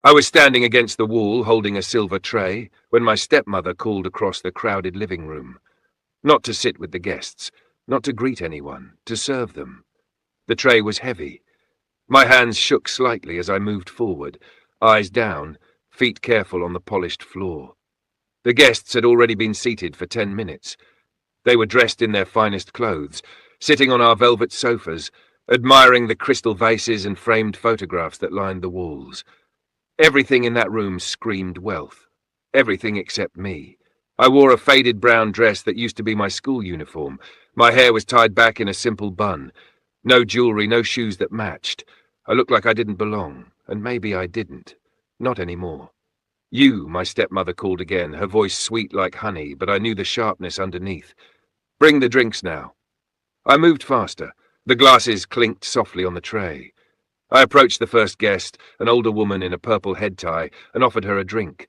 I was standing against the wall holding a silver tray when my stepmother called across the crowded living room. Not to sit with the guests, not to greet anyone, to serve them. The tray was heavy. My hands shook slightly as I moved forward, eyes down, feet careful on the polished floor. The guests had already been seated for 10 minutes. They were dressed in their finest clothes, sitting on our velvet sofas, admiring the crystal vases and framed photographs that lined the walls. Everything in that room screamed wealth. Everything except me. I wore a faded brown dress that used to be my school uniform. My hair was tied back in a simple bun. No jewelry, no shoes that matched. I looked like I didn't belong, and maybe I didn't. Not anymore. "You," my stepmother called again, her voice sweet like honey, but I knew the sharpness underneath. "Bring the drinks now." I moved faster. The glasses clinked softly on the tray. I approached the first guest, an older woman in a purple head tie, and offered her a drink.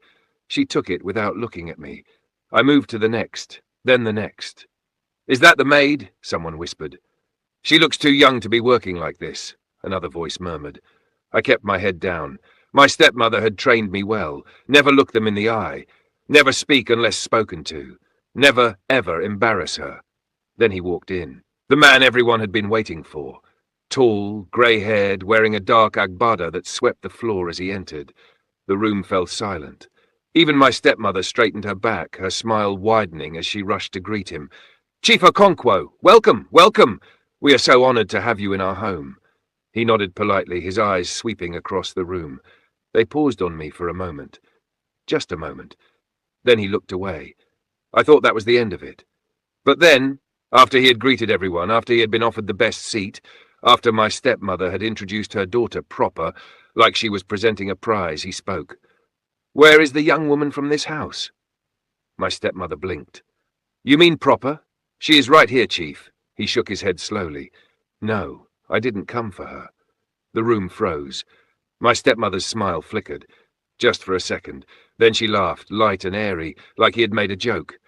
She took it without looking at me. I moved to the next, then the next. "Is that the maid?" someone whispered. "She looks too young to be working like this," another voice murmured. I kept my head down. My stepmother had trained me well. Never look them in the eye. Never speak unless spoken to. Never, ever embarrass her. Then he walked in. The man everyone had been waiting for. Tall, grey-haired, wearing a dark agbada that swept the floor as he entered. The room fell silent. Even my stepmother straightened her back, her smile widening as she rushed to greet him. "Chief Okonkwo, welcome, welcome! We are so honoured to have you in our home." He nodded politely, his eyes sweeping across the room. They paused on me for a moment. Just a moment. Then he looked away. I thought that was the end of it. But then, after he had greeted everyone, after he had been offered the best seat, after my stepmother had introduced her daughter proper, like she was presenting a prize, he spoke. "Where is the young woman from this house?" My stepmother blinked. "You mean proper? She is right here, Chief." He shook his head slowly. "No, I didn't come for her." The room froze. My stepmother's smile flickered. Just for a second. Then she laughed, light and airy, like he had made a joke.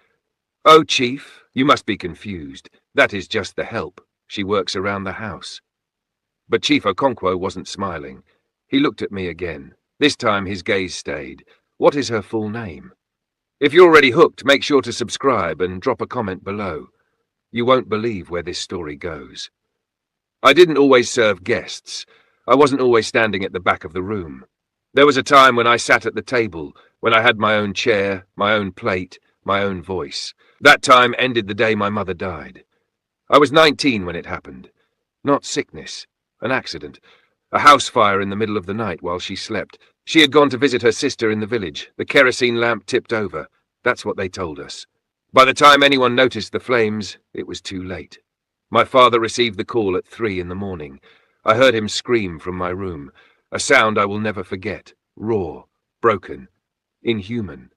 "Oh, Chief, you must be confused. That is just the help. She works around the house." But Chief Okonkwo wasn't smiling. He looked at me again. This time his gaze stayed. "What is her full name?" If you're already hooked, make sure to subscribe and drop a comment below. You won't believe where this story goes. I didn't always serve guests. I wasn't always standing at the back of the room. There was a time when I sat at the table, when I had my own chair, my own plate, my own voice. That time ended the day my mother died. I was 19 when it happened. Not sickness, an accident. A house fire in the middle of the night while she slept. She had gone to visit her sister in the village. The kerosene lamp tipped over. That's what they told us. By the time anyone noticed the flames, it was too late. My father received the call at 3 in the morning. I heard him scream from my room, a sound I will never forget, raw, broken, inhuman.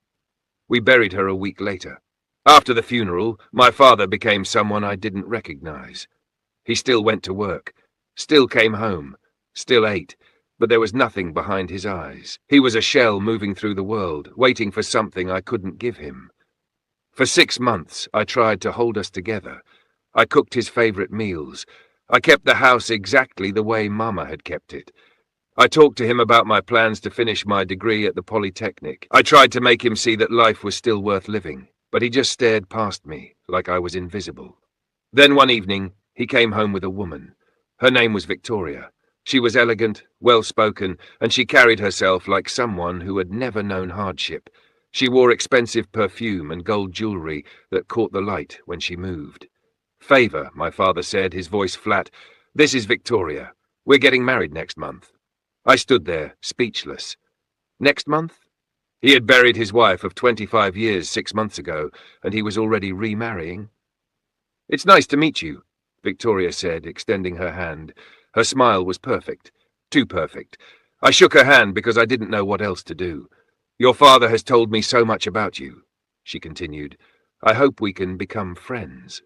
We buried her a week later. After the funeral, my father became someone I didn't recognize. He still went to work, still came home, still ate, but there was nothing behind his eyes. He was a shell moving through the world, waiting for something I couldn't give him. For 6 months, I tried to hold us together. I cooked his favorite meals. I kept the house exactly the way Mama had kept it. I talked to him about my plans to finish my degree at the Polytechnic. I tried to make him see that life was still worth living, but he just stared past me like I was invisible. Then one evening, he came home with a woman. Her name was Victoria. She was elegant, well-spoken, and she carried herself like someone who had never known hardship. She wore expensive perfume and gold jewelry that caught the light when she moved. "Favor," my father said, his voice flat. "This is Victoria. We're getting married next month." I stood there, speechless. Next month? He had buried his wife of 25 years 6 months ago, and he was already remarrying. "It's nice to meet you," Victoria said, extending her hand. Her smile was perfect. Too perfect. I shook her hand because I didn't know what else to do. "Your father has told me so much about you," she continued. "I hope we can become friends."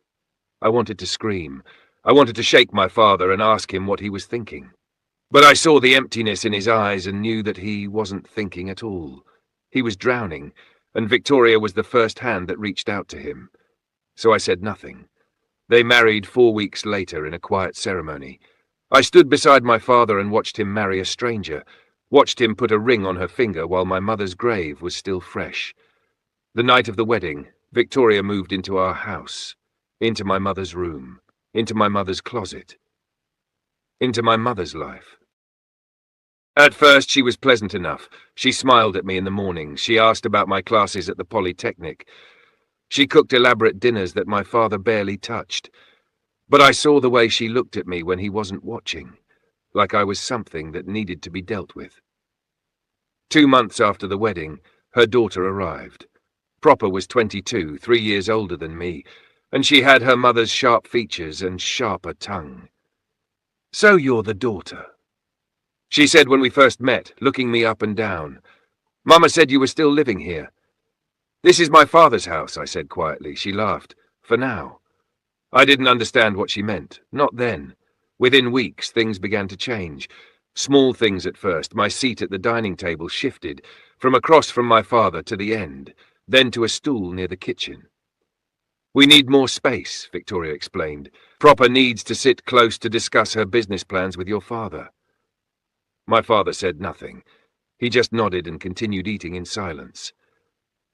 I wanted to scream. I wanted to shake my father and ask him what he was thinking. But I saw the emptiness in his eyes and knew that he wasn't thinking at all. He was drowning, and Victoria was the first hand that reached out to him. So I said nothing. They married 4 weeks later in a quiet ceremony. I stood beside my father and watched him marry a stranger, watched him put a ring on her finger while my mother's grave was still fresh. The night of the wedding, Victoria moved into our house, into my mother's room, into my mother's closet, into my mother's life. At first she was pleasant enough. She smiled at me in the morning. She asked about my classes at the Polytechnic. She cooked elaborate dinners that my father barely touched. But I saw the way she looked at me when he wasn't watching, like I was something that needed to be dealt with. 2 months after the wedding, her daughter arrived. Proper was 22, 3 years older than me, and she had her mother's sharp features and sharper tongue. "So you're the daughter," she said when we first met, looking me up and down. "Mama said you were still living here." "This is my father's house," I said quietly. She laughed. "For now." I didn't understand what she meant. Not then. Within weeks, things began to change. Small things at first. My seat at the dining table shifted, from across from my father to the end, then to a stool near the kitchen. "We need more space," Victoria explained. "Proper needs to sit close to discuss her business plans with your father." My father said nothing. He just nodded and continued eating in silence.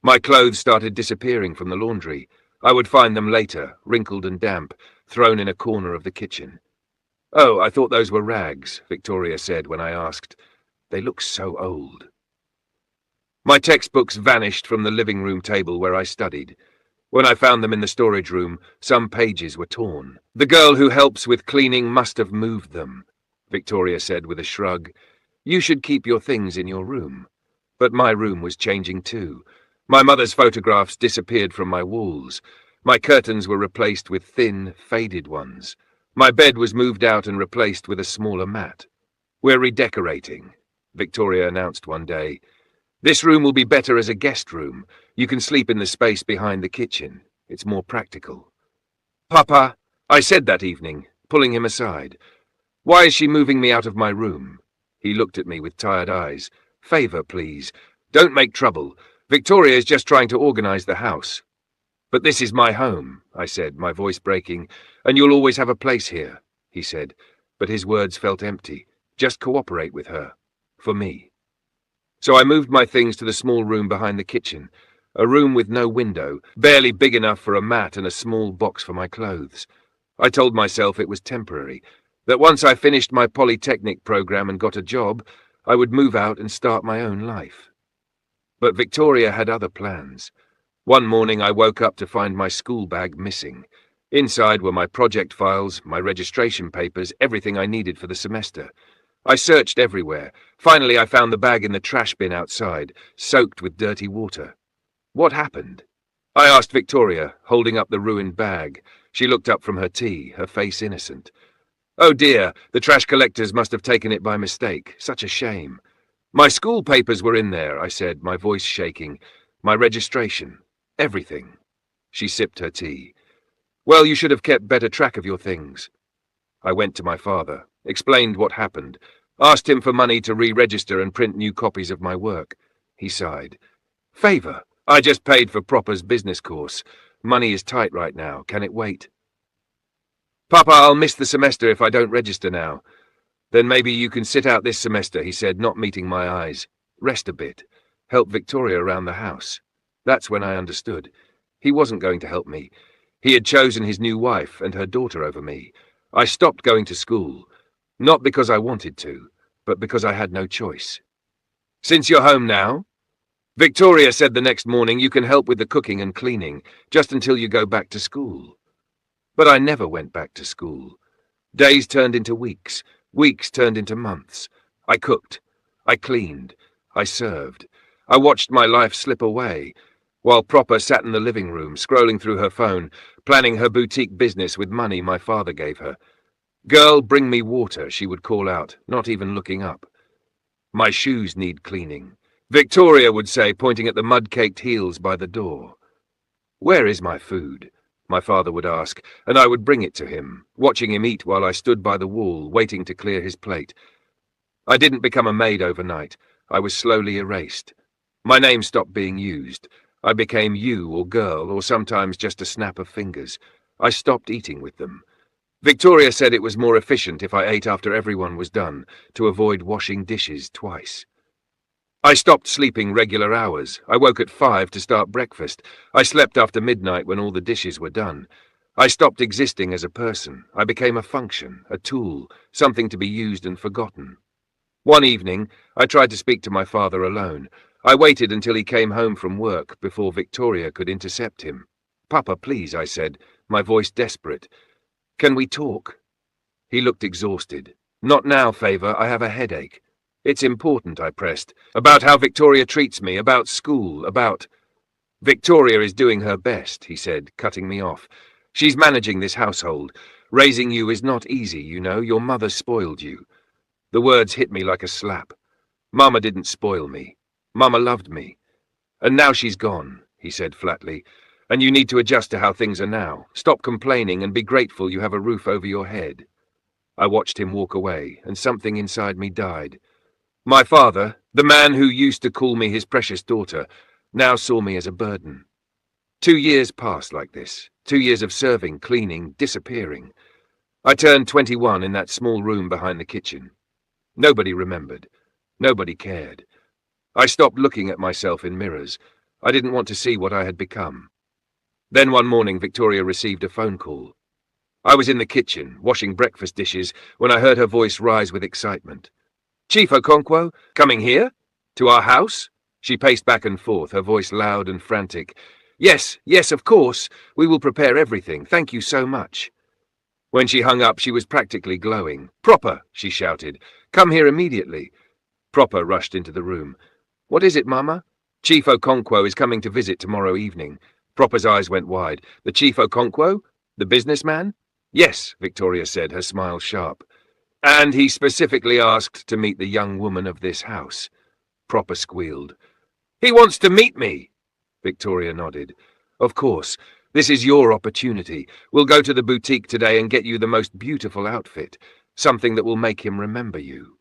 My clothes started disappearing from the laundry. I would find them later, wrinkled and damp, thrown in a corner of the kitchen. "Oh, I thought those were rags," Victoria said when I asked. "They look so old." My textbooks vanished from the living room table where I studied. When I found them in the storage room, some pages were torn. "The girl who helps with cleaning must have moved them," Victoria said with a shrug. "You should keep your things in your room." But my room was changing too. My mother's photographs disappeared from my walls. My curtains were replaced with thin, faded ones. My bed was moved out and replaced with a smaller mat. "We're redecorating," Victoria announced one day. "This room will be better as a guest room. You can sleep in the space behind the kitchen. It's more practical." "Papa," I said that evening, pulling him aside. "Why is she moving me out of my room?" He looked at me with tired eyes. "Favor, please. Don't make trouble. Victoria is just trying to organize the house." "But this is my home," I said, my voice breaking. "And you'll always have a place here," he said, but his words felt empty. "Just cooperate with her. For me." So I moved my things to the small room behind the kitchen, a room with no window, barely big enough for a mat and a small box for my clothes. I told myself it was temporary, that once I finished my Polytechnic program and got a job, I would move out and start my own life. But Victoria had other plans. One morning I woke up to find my school bag missing. Inside were my project files, my registration papers, everything I needed for the semester. I searched everywhere. Finally I found the bag in the trash bin outside, soaked with dirty water. What happened? I asked Victoria, holding up the ruined bag. She looked up from her tea, her face innocent. "Oh dear, the trash collectors must have taken it by mistake. Such a shame." "My school papers were in there," I said, my voice shaking. "My registration. Everything." She sipped her tea. "Well, you should have kept better track of your things." I went to my father, explained what happened, asked him for money to re-register and print new copies of my work. He sighed. "Favor, I just paid for Proper's business course. Money is tight right now. Can it wait?" "Papa, I'll miss the semester if I don't register now." "Then maybe you can sit out this semester," he said, not meeting my eyes. "Rest a bit. Help Victoria around the house." That's when I understood. He wasn't going to help me. He had chosen his new wife and her daughter over me. I stopped going to school, not because I wanted to, but because I had no choice. "Since you're home now," Victoria said the next morning, "you can help with the cooking and cleaning, just until you go back to school." But I never went back to school. Days turned into weeks. Weeks turned into months. I cooked. I cleaned. I served. I watched my life slip away, while Proper sat in the living room, scrolling through her phone, planning her boutique business with money my father gave her. "Girl, bring me water," she would call out, not even looking up. "My shoes need cleaning," Victoria would say, pointing at the mud-caked heels by the door. "Where is my food?" my father would ask, and I would bring it to him, watching him eat while I stood by the wall, waiting to clear his plate. I didn't become a maid overnight. I was slowly erased. My name stopped being used. I became you or girl, or sometimes just a snap of fingers. I stopped eating with them. Victoria said it was more efficient if I ate after everyone was done, to avoid washing dishes twice. I stopped sleeping regular hours. I woke at 5 to start breakfast. I slept after midnight when all the dishes were done. I stopped existing as a person. I became a function, a tool, something to be used and forgotten. One evening, I tried to speak to my father alone. I waited until he came home from work before Victoria could intercept him. "Papa, please," I said, my voice desperate. "Can we talk?" He looked exhausted. "Not now, Favour, I have a headache." "It's important," I pressed. "About how Victoria treats me, about school, about—" "Victoria is doing her best," he said, cutting me off. "She's managing this household. Raising you is not easy, you know. Your mother spoiled you." The words hit me like a slap. Mama didn't spoil me. Mama loved me. "And now she's gone," he said flatly. "And you need to adjust to how things are now. Stop complaining and be grateful you have a roof over your head." I watched him walk away, and something inside me died. My father, the man who used to call me his precious daughter, now saw me as a burden. 2 years passed like this. 2 years of serving, cleaning, disappearing. I turned 21 in that small room behind the kitchen. Nobody remembered. Nobody cared. I stopped looking at myself in mirrors. I didn't want to see what I had become. Then one morning Victoria received a phone call. I was in the kitchen, washing breakfast dishes, when I heard her voice rise with excitement. "Chief Okonkwo, coming here? To our house?" She paced back and forth, her voice loud and frantic. Yes, of course. We will prepare everything. Thank you so much." When she hung up, she was practically glowing. "Proper," she shouted. "Come here immediately." Proper rushed into the room. "What is it, Mama?" "Chief Okonkwo is coming to visit tomorrow evening." Proper's eyes went wide. "The Chief Okonkwo? The businessman?" "Yes," Victoria said, her smile sharp. "And he specifically asked to meet the young woman of this house." Proper squealed. "He wants to meet me!" Victoria nodded. "Of course. This is your opportunity. We'll go to the boutique today and get you the most beautiful outfit. Something that will make him remember you."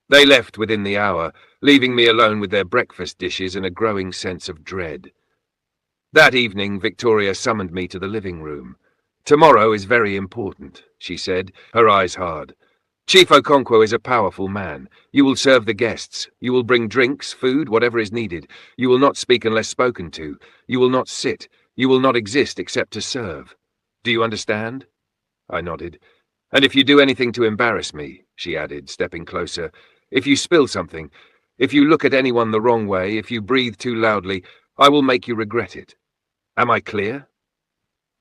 They left within the hour, leaving me alone with their breakfast dishes and a growing sense of dread. That evening, Victoria summoned me to the living room. "Tomorrow is very important," she said, her eyes hard. "Chief Okonkwo is a powerful man. You will serve the guests. You will bring drinks, food, whatever is needed. You will not speak unless spoken to. You will not sit. You will not exist except to serve. Do you understand?" I nodded. "And if you do anything to embarrass me," she added, stepping closer, "if you spill something, if you look at anyone the wrong way, if you breathe too loudly, I will make you regret it. Am I clear?"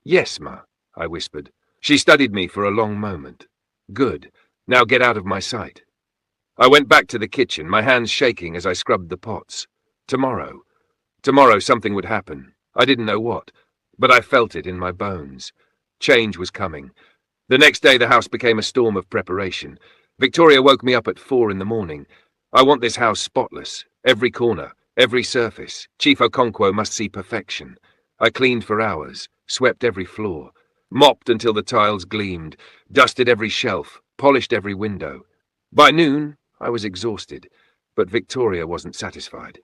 "Yes, Ma," I whispered. She studied me for a long moment. "Good. Now get out of my sight." I went back to the kitchen, my hands shaking as I scrubbed the pots. Tomorrow something would happen. I didn't know what, but I felt it in my bones. Change was coming. The next day the house became a storm of preparation. Victoria woke me up at 4 in the morning. "I want this house spotless. Every corner, every surface. Chief Okonkwo must see perfection." I cleaned for hours, swept every floor, mopped until the tiles gleamed, dusted every shelf, polished every window. By noon, I was exhausted, but Victoria wasn't satisfied.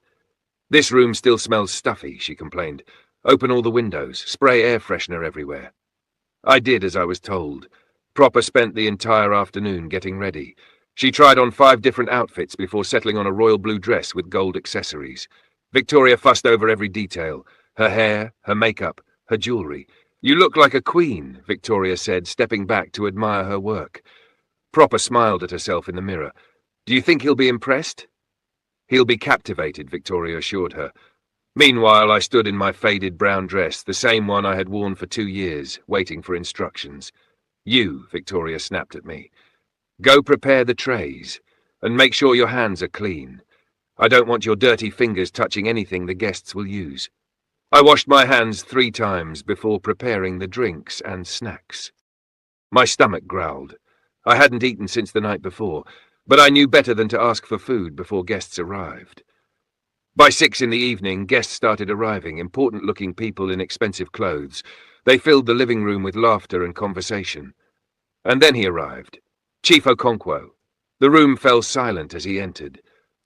"This room still smells stuffy," she complained. "Open all the windows, spray air freshener everywhere." I did as I was told. Proper spent the entire afternoon getting ready. She tried on 5 different outfits before settling on a royal blue dress with gold accessories. Victoria fussed over every detail, her hair, her makeup, her jewelry. "You look like a queen," Victoria said, stepping back to admire her work. Proper smiled at herself in the mirror. "Do you think he'll be impressed?" "He'll be captivated," Victoria assured her. Meanwhile, I stood in my faded brown dress, the same one I had worn for 2 years, waiting for instructions. "You," Victoria snapped at me. "Go prepare the trays, and make sure your hands are clean. I don't want your dirty fingers touching anything the guests will use." I washed my hands 3 times before preparing the drinks and snacks. My stomach growled. I hadn't eaten since the night before, but I knew better than to ask for food before guests arrived. By 6 in the evening, guests started arriving, important-looking people in expensive clothes. They filled the living room with laughter and conversation. And then he arrived. Chief Okonkwo. The room fell silent as he entered.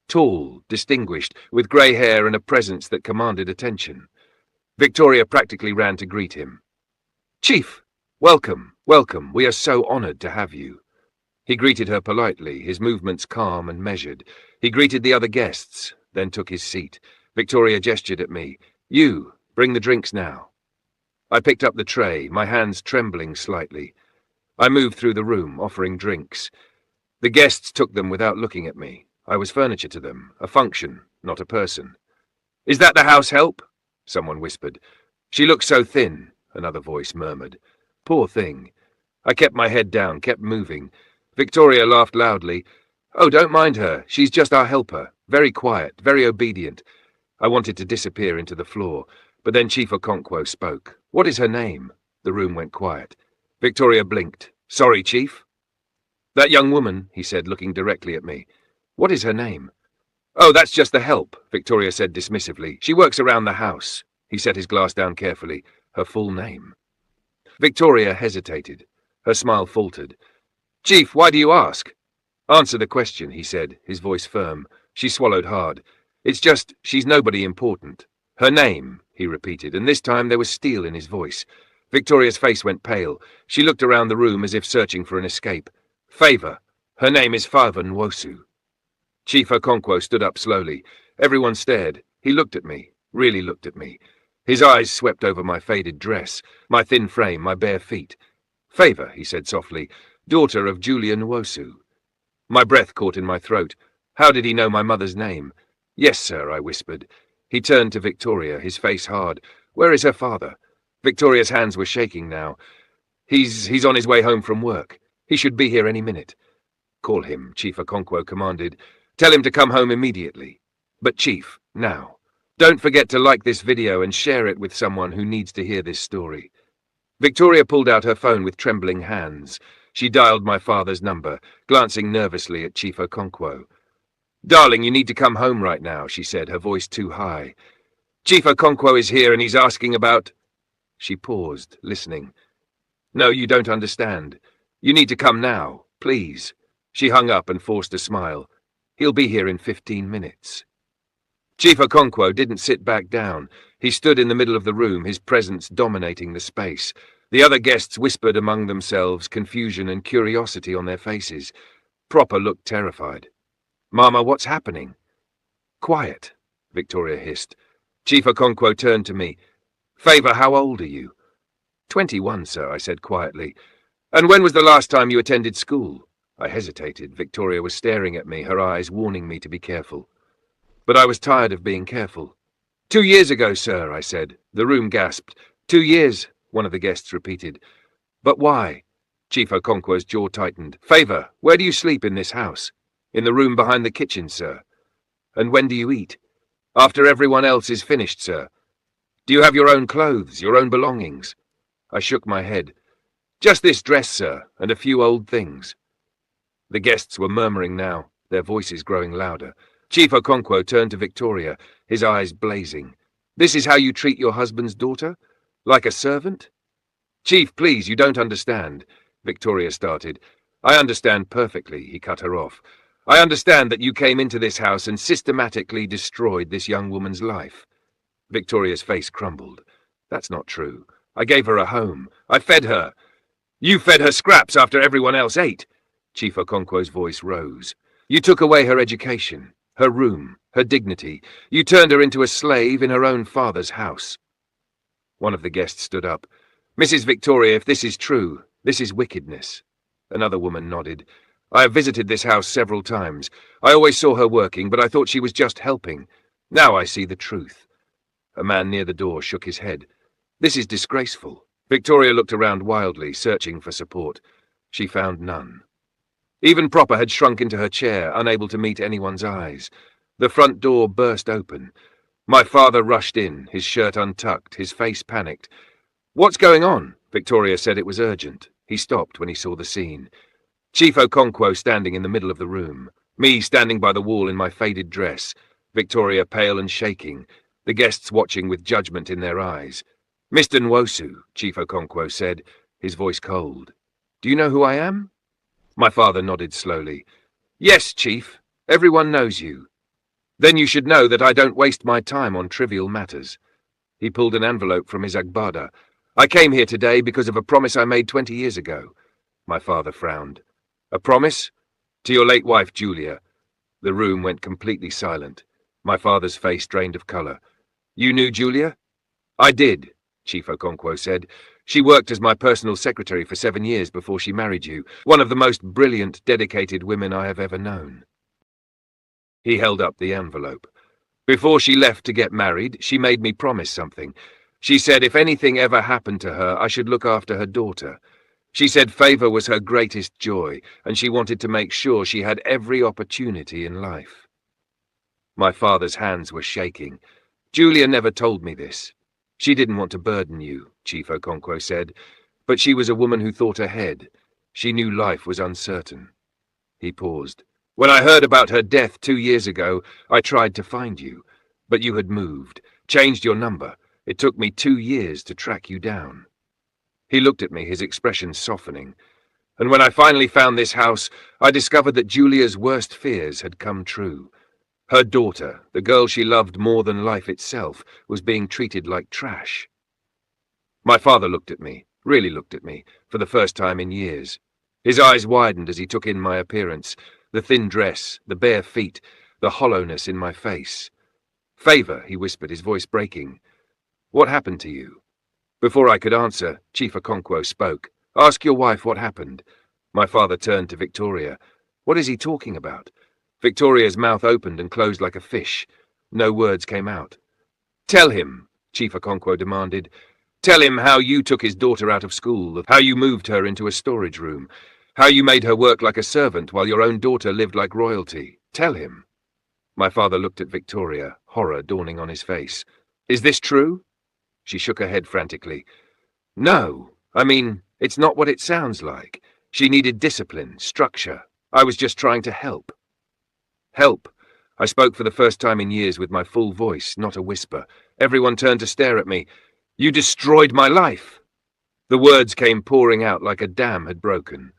Tall, distinguished, with grey hair and a presence that commanded attention. Victoria practically ran to greet him. "Chief!" "Welcome, welcome. We are so honored to have you." He greeted her politely, his movements calm and measured. He greeted the other guests, then took his seat. Victoria gestured at me. "You, bring the drinks now." I picked up the tray, my hands trembling slightly. I moved through the room, offering drinks. The guests took them without looking at me. I was furniture to them, a function, not a person. "Is that the house help?" someone whispered. "She looks so thin," another voice murmured. "Poor thing." I kept my head down, kept moving. Victoria laughed loudly. "Oh, don't mind her. She's just our helper. Very quiet, very obedient." I wanted to disappear into the floor, but then Chief Okonkwo spoke. "What is her name?" The room went quiet. Victoria blinked. "Sorry, Chief." "That young woman," he said, looking directly at me. "What is her name?" "Oh, that's just the help," Victoria said dismissively. "She works around the house." He set his glass down carefully. "Her full name?" Victoria hesitated. Her smile faltered. "Chief, why do you ask?" "Answer the question," he said, his voice firm. She swallowed hard. "It's just, she's nobody important." "Her name," he repeated, and this time there was steel in his voice. Victoria's face went pale. She looked around the room as if searching for an escape. "Favor. Her name is Favor Nwosu." Chief Okonkwo stood up slowly. Everyone stared. He looked at me, really looked at me. His eyes swept over my faded dress, my thin frame, my bare feet. "Favor," he said softly, "daughter of Julia Nwosu." My breath caught in my throat. How did he know my mother's name? "Yes, sir," I whispered. He turned to Victoria, his face hard. "Where is her father?" Victoria's hands were shaking now. He's on his way home from work. He should be here any minute." "Call him," Chief Okonkwo commanded. "Tell him to come home immediately. But Chief, now. Don't forget to like this video and share it with someone who needs to hear this story." Victoria pulled out her phone with trembling hands. She dialed my father's number, glancing nervously at Chief Okonkwo. "Darling, you need to come home right now," she said, her voice too high. "Chief Okonkwo is here and he's asking about—" She paused, listening. "No, you don't understand. You need to come now, please." She hung up and forced a smile. "He'll be here in 15 minutes. Chief Okonkwo didn't sit back down. He stood in the middle of the room, his presence dominating the space. The other guests whispered among themselves, confusion and curiosity on their faces. Proper looked terrified. "Mama, what's happening?" "Quiet," Victoria hissed. Chief Okonkwo turned to me. "Favor, how old are you?" 21, sir," I said quietly. "And when was the last time you attended school?" I hesitated. Victoria was staring at me, her eyes warning me to be careful. But I was tired of being careful. 2 years ago, sir," I said. The room gasped. 2 years, one of the guests repeated. "But why?" Chief Okonkwo's jaw tightened. "Favor, where do you sleep in this house?" "In the room behind the kitchen, sir." "And when do you eat?" "After everyone else is finished, sir." "Do you have your own clothes, your own belongings?" I shook my head. "Just this dress, sir, and a few old things." The guests were murmuring now, their voices growing louder. Chief Okonkwo turned to Victoria, his eyes blazing. "This is how you treat your husband's daughter? Like a servant?" "Chief, please, you don't understand," Victoria started. "I understand perfectly," he cut her off. "I understand that you came into this house and systematically destroyed this young woman's life." Victoria's face crumbled. "That's not true. I gave her a home. I fed her." "You fed her scraps after everyone else ate." Chief Okonkwo's voice rose. "You took away her education, her room, her dignity. You turned her into a slave in her own father's house." One of the guests stood up. "Mrs. Victoria, if this is true, this is wickedness." Another woman nodded. "I have visited this house several times. I always saw her working, but I thought she was just helping. Now I see the truth." A man near the door shook his head. "This is disgraceful." Victoria looked around wildly, searching for support. She found none. Even Proper had shrunk into her chair, unable to meet anyone's eyes. The front door burst open. My father rushed in, his shirt untucked, his face panicked. "What's going on?" Victoria said it was urgent. He stopped when he saw the scene. Chief Okonkwo standing in the middle of the room. Me standing by the wall in my faded dress. Victoria pale and shaking. The guests watching with judgment in their eyes. "Mr. Nwosu," Chief Okonkwo said, his voice cold. "Do you know who I am?" My father nodded slowly. "Yes, Chief. Everyone knows you." "Then you should know that I don't waste my time on trivial matters." He pulled an envelope from his agbada. I came here today because of a promise I made 20 years ago. My father frowned. A promise? To your late wife, Julia. The room went completely silent. My father's face drained of colour. You knew Julia? I did, Chief Okonkwo said. She worked as my personal secretary for 7 years before she married you, one of the most brilliant, dedicated women I have ever known. He held up the envelope. Before she left to get married, she made me promise something. She said if anything ever happened to her, I should look after her daughter. She said favor was her greatest joy, and she wanted to make sure she had every opportunity in life. My father's hands were shaking. Julia never told me this. She didn't want to burden you, Chief Okonkwo said, but she was a woman who thought ahead. She knew life was uncertain. He paused. When I heard about her death 2 years ago, I tried to find you, but you had moved, changed your number. It took me 2 years to track you down. He looked at me, his expression softening. And when I finally found this house, I discovered that Julia's worst fears had come true. Her daughter, the girl she loved more than life itself, was being treated like trash. My father looked at me, really looked at me, for the first time in years. His eyes widened as he took in my appearance, the thin dress, the bare feet, the hollowness in my face. Favor, he whispered, his voice breaking. What happened to you? Before I could answer, Chief Okonkwo spoke. Ask your wife what happened. My father turned to Victoria. What is he talking about? Victoria's mouth opened and closed like a fish. No words came out. Tell him, Chief Okonkwo demanded. Tell him how you took his daughter out of school, how you moved her into a storage room, how you made her work like a servant while your own daughter lived like royalty. Tell him. My father looked at Victoria, horror dawning on his face. Is this true? She shook her head frantically. No, I mean, it's not what it sounds like. She needed discipline, structure. I was just trying to help. Help. I spoke for the first time in years with my full voice, not a whisper. Everyone turned to stare at me. You destroyed my life. The words came pouring out like a dam had broken.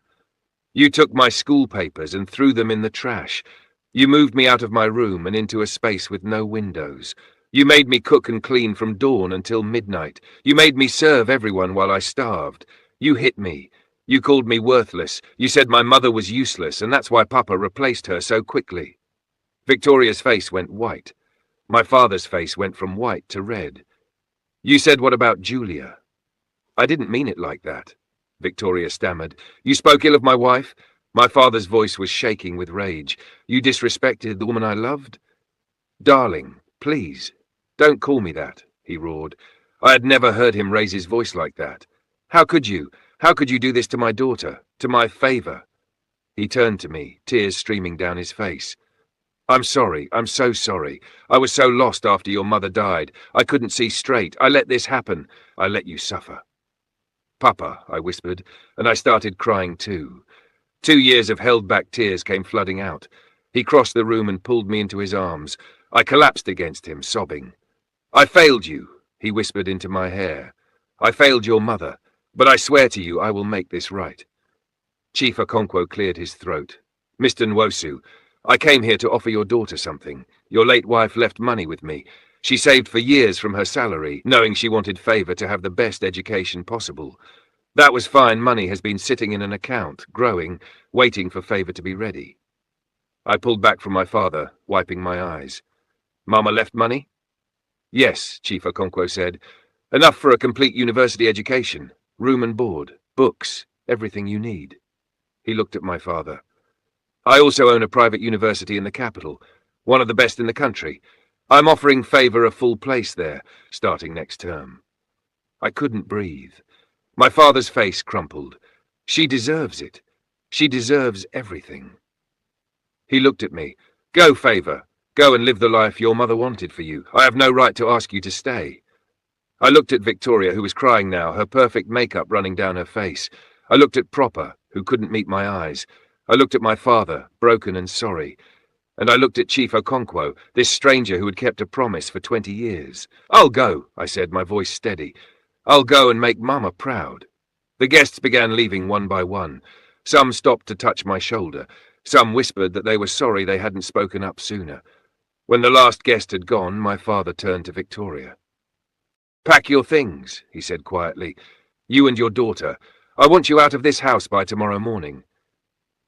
You took my school papers and threw them in the trash. You moved me out of my room and into a space with no windows. You made me cook and clean from dawn until midnight. You made me serve everyone while I starved. You hit me. You called me worthless. You said my mother was useless, and that's why Papa replaced her so quickly. Victoria's face went white. My father's face went from white to red. You said, what about Julia? I didn't mean it like that, Victoria stammered. You spoke ill of my wife? My father's voice was shaking with rage. You disrespected the woman I loved? Darling, please, don't call me that, he roared. I had never heard him raise his voice like that. How could you? How could you do this to my daughter? To my favor? He turned to me, tears streaming down his face. I'm sorry. I'm so sorry. I was so lost after your mother died. I couldn't see straight. I let this happen. I let you suffer. Papa, I whispered, and I started crying too. 2 years of held-back tears came flooding out. He crossed the room and pulled me into his arms. I collapsed against him, sobbing. I failed you, he whispered into my hair. I failed your mother, but I swear to you I will make this right. Chief Okonkwo cleared his throat. Mr. Nwosu, I came here to offer your daughter something. Your late wife left money with me. She saved for years from her salary, knowing she wanted Favor to have the best education possible. That was fine. Money has been sitting in an account, growing, waiting for Favor to be ready. I pulled back from my father, wiping my eyes. Mama left money? Yes, Chief Okonkwo said. Enough for a complete university education. Room and board, books, everything you need. He looked at my father. I also own a private university in the capital, one of the best in the country. I'm offering Favor a full place there, starting next term. I couldn't breathe. My father's face crumpled. She deserves it. She deserves everything. He looked at me. Go, Favor. Go and live the life your mother wanted for you. I have no right to ask you to stay. I looked at Victoria, who was crying now, her perfect makeup running down her face. I looked at Proper, who couldn't meet my eyes. I looked at my father, broken and sorry. And I looked at Chief Okonkwo, this stranger who had kept a promise for 20 years. I'll go, I said, my voice steady. I'll go and make Mama proud. The guests began leaving one by one. Some stopped to touch my shoulder. Some whispered that they were sorry they hadn't spoken up sooner. When the last guest had gone, my father turned to Victoria. "Pack your things," he said quietly. "You and your daughter. I want you out of this house by tomorrow morning."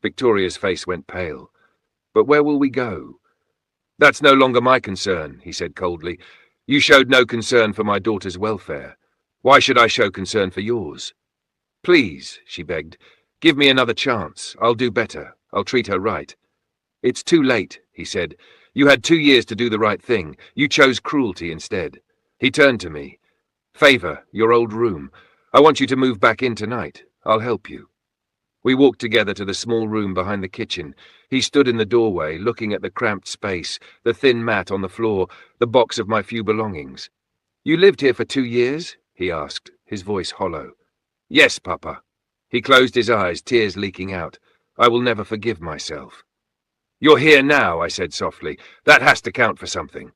Victoria's face went pale. "But where will we go?" "That's no longer my concern," he said coldly. "You showed no concern for my daughter's welfare. Why should I show concern for yours?" "Please," she begged, "give me another chance. I'll do better. I'll treat her right." "It's too late," he said. "You had 2 years to do the right thing. You chose cruelty instead." He turned to me. "Favor, your old room. I want you to move back in tonight. I'll help you." We walked together to the small room behind the kitchen. He stood in the doorway, looking at the cramped space, the thin mat on the floor, the box of my few belongings. "You lived here for 2 years?" he asked, his voice hollow. "Yes, Papa." He closed his eyes, tears leaking out. "I will never forgive myself." "You're here now," I said softly. "That has to count for something."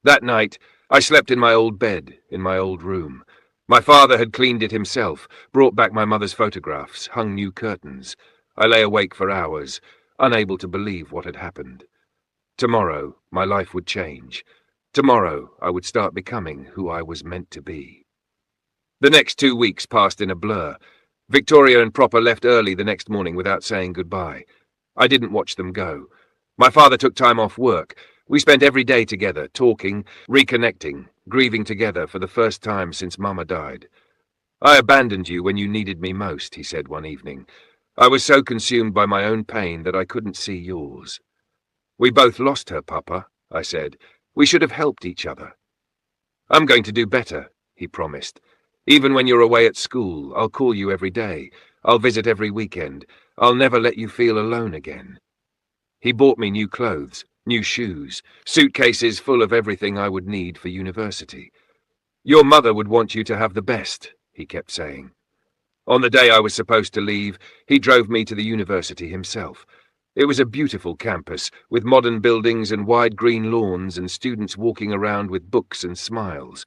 That night, I slept in my old bed, in my old room. My father had cleaned it himself, brought back my mother's photographs, hung new curtains. I lay awake for hours, unable to believe what had happened. Tomorrow, my life would change. Tomorrow, I would start becoming who I was meant to be. The next 2 weeks passed in a blur. Victoria and Proper left early the next morning without saying goodbye. I didn't watch them go. My father took time off work. We spent every day together, talking, reconnecting, grieving together for the first time since Mama died. "I abandoned you when you needed me most," he said one evening. "I was so consumed by my own pain that I couldn't see yours." "We both lost her, Papa," I said. "We should have helped each other." "I'm going to do better," he promised. "Even when you're away at school, I'll call you every day. I'll visit every weekend. I'll never let you feel alone again." He bought me new clothes, new shoes, suitcases full of everything I would need for university. "Your mother would want you to have the best," he kept saying. On the day I was supposed to leave, he drove me to the university himself. It was a beautiful campus, with modern buildings and wide green lawns and students walking around with books and smiles.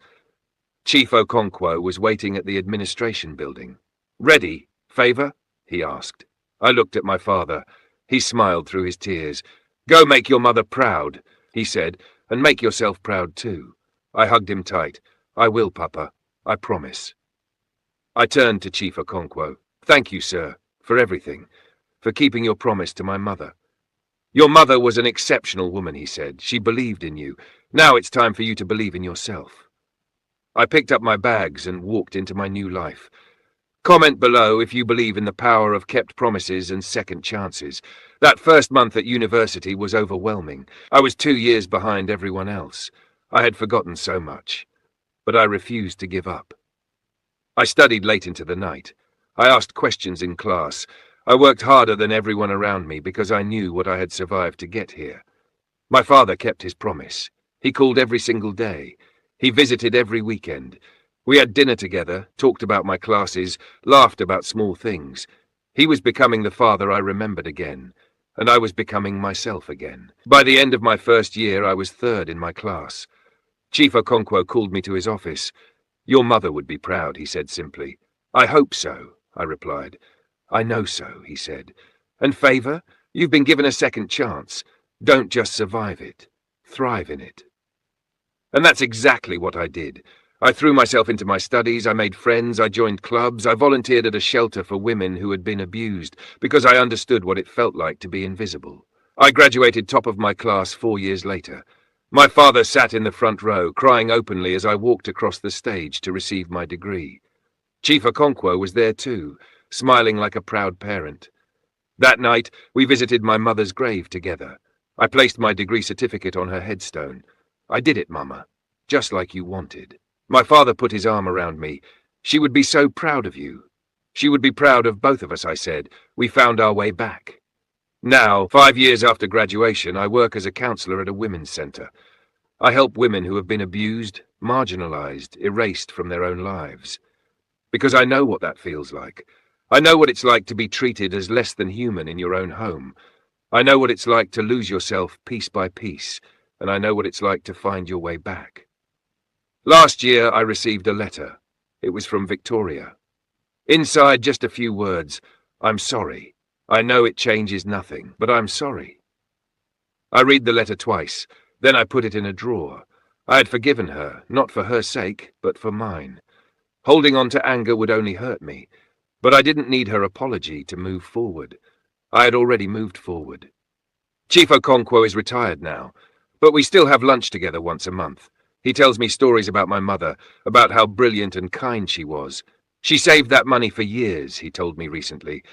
Chief Okonkwo was waiting at the administration building. "Ready, Favor?" he asked. I looked at my father. He smiled through his tears. "Go make your mother proud," he said, "and make yourself proud too." I hugged him tight. "I will, Papa. I promise." I turned to Chief Okonkwo. "Thank you, sir, for everything, for keeping your promise to my mother." "Your mother was an exceptional woman," he said. "She believed in you. Now it's time for you to believe in yourself." I picked up my bags and walked into my new life. Comment below if you believe in the power of kept promises and second chances. That first month at university was overwhelming. I was 2 years behind everyone else. I had forgotten so much. But I refused to give up. I studied late into the night. I asked questions in class. I worked harder than everyone around me because I knew what I had survived to get here. My father kept his promise. He called every single day. He visited every weekend. We had dinner together, talked about my classes, laughed about small things. He was becoming the father I remembered again, and I was becoming myself again. By the end of my first year, I was third in my class. Chief Okonkwo called me to his office. "Your mother would be proud," he said simply. "I hope so," I replied. "I know so," he said. "And Favor, you've been given a second chance. Don't just survive it. Thrive in it." And that's exactly what I did. I threw myself into my studies, I made friends, I joined clubs, I volunteered at a shelter for women who had been abused, because I understood what it felt like to be invisible. I graduated top of my class 4 years later. My father sat in the front row, crying openly as I walked across the stage to receive my degree. Chief Okonkwo was there too, smiling like a proud parent. That night, we visited my mother's grave together. I placed my degree certificate on her headstone. "I did it, Mama, just like you wanted." My father put his arm around me. "She would be so proud of you." "She would be proud of both of us," I said. "We found our way back." Now, 5 years after graduation, I work as a counselor at a women's center. I help women who have been abused, marginalized, erased from their own lives. Because I know what that feels like. I know what it's like to be treated as less than human in your own home. I know what it's like to lose yourself piece by piece, and I know what it's like to find your way back. Last year, I received a letter. It was from Victoria. Inside, just a few words. "I'm sorry. I know it changes nothing, but I'm sorry." I read the letter twice. Then I put it in a drawer. I had forgiven her, not for her sake, but for mine. Holding on to anger would only hurt me, but I didn't need her apology to move forward. I had already moved forward. Chief Okonkwo is retired now, but we still have lunch together once a month. He tells me stories about my mother, about how brilliant and kind she was. She saved that money for years, he told me recently.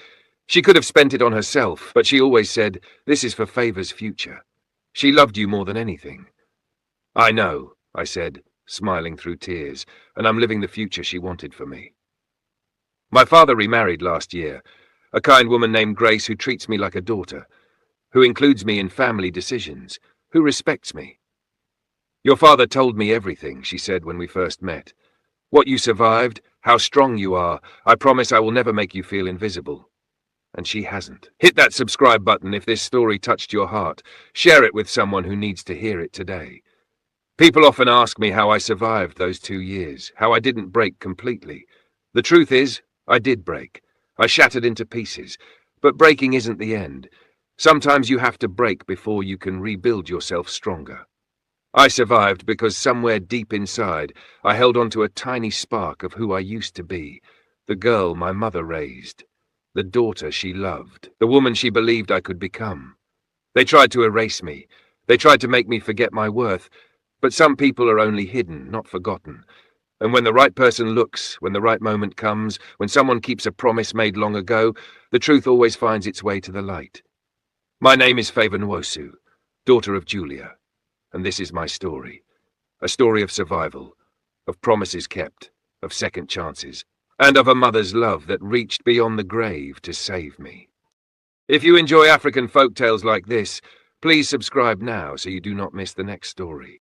She could have spent it on herself, but she always said, "This is for Favor's future." She loved you more than anything. I know, I said, smiling through tears, and I'm living the future she wanted for me. My father remarried last year, a kind woman named Grace who treats me like a daughter, who includes me in family decisions, who respects me. Your father told me everything, she said when we first met. What you survived, how strong you are. I promise I will never make you feel invisible. And she hasn't. Hit that subscribe button if this story touched your heart. Share it with someone who needs to hear it today. People often ask me how I survived those 2 years, how I didn't break completely. The truth is, I did break. I shattered into pieces. But breaking isn't the end. Sometimes you have to break before you can rebuild yourself stronger. I survived because somewhere deep inside, I held on to a tiny spark of who I used to be, the girl my mother raised, the daughter she loved, the woman she believed I could become. They tried to erase me. They tried to make me forget my worth. But some people are only hidden, not forgotten. And when the right person looks, when the right moment comes, when someone keeps a promise made long ago, the truth always finds its way to the light. My name is Favor Nwosu, daughter of Julia, and this is my story. A story of survival, of promises kept, of second chances, and of a mother's love that reached beyond the grave to save me. If you enjoy African folktales like this, please subscribe now so you do not miss the next story.